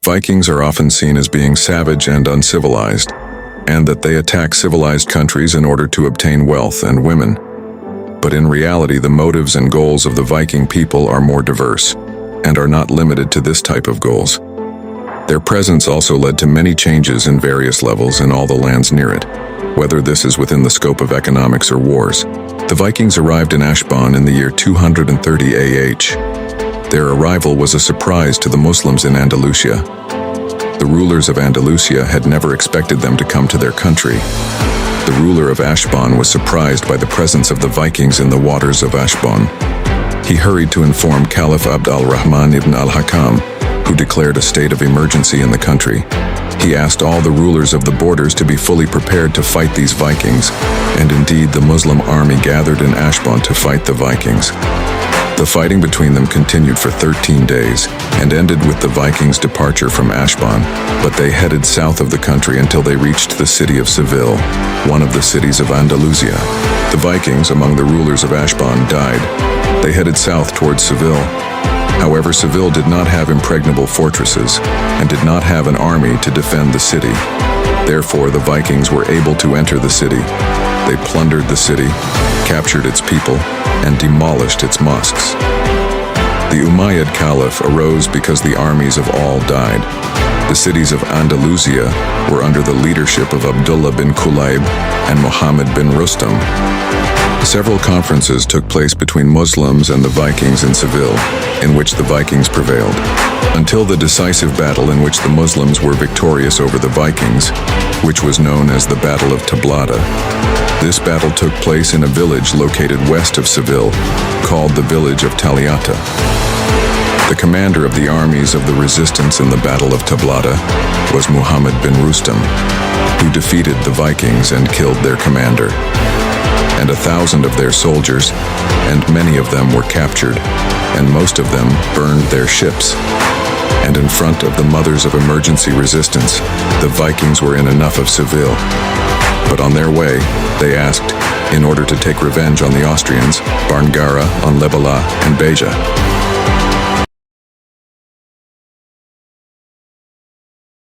Vikings are often seen as being savage and uncivilized, and that they attack civilized countries in order to obtain wealth and women. But in reality, the motives and goals of the Viking people are more diverse, and are not limited to this type of goals. Their presence also led to many changes in various levels in all the lands near it, whether this is within the scope of economics or wars. The Vikings arrived in Ashbaan in the year 230 AH. Their arrival was a surprise to the Muslims in Andalusia. The rulers of Andalusia had never expected them to come to their country. The ruler of Ashbaan was surprised by the presence of the Vikings in the waters of Ashbaan. He hurried to inform Caliph Abd al-Rahman ibn al-Hakam, who declared a state of emergency in the country. He asked all the rulers of the borders to be fully prepared to fight these Vikings, and indeed the Muslim army gathered in Ashbaan to fight the Vikings. The fighting between them continued for 13 days and ended with the Vikings' departure from Ashbaan, but they headed south of the country until they reached the city of Seville, one of the cities of Andalusia. The Vikings, among the rulers of Ashbaan, died. They headed south towards Seville. However, Seville did not have impregnable fortresses and did not have an army to defend the city. Therefore, the Vikings were able to enter the city. They plundered the city, captured its people, and demolished its mosques. The Umayyad Caliph arose because the armies of all died. The cities of Andalusia were under the leadership of Abdullah bin Kulayb and Muhammad bin Rustam. Several conferences took place between Muslims and the Vikings in Seville, in which the Vikings prevailed, until the decisive battle in which the Muslims were victorious over the Vikings, which was known as the Battle of Tablada. This battle took place in a village located west of Seville, called the village of Taliata. The commander of the armies of the resistance in the Battle of Tablada was Muhammad bin Rustam, who defeated the Vikings and killed their commander. And 1,000 of their soldiers, and many of them were captured, and most of them burned their ships. And in front of the mothers of emergency resistance, the Vikings were in enough of Seville. But on their way, they asked, in order to take revenge on the Austrians, Barngara, on Lebala, and Beja.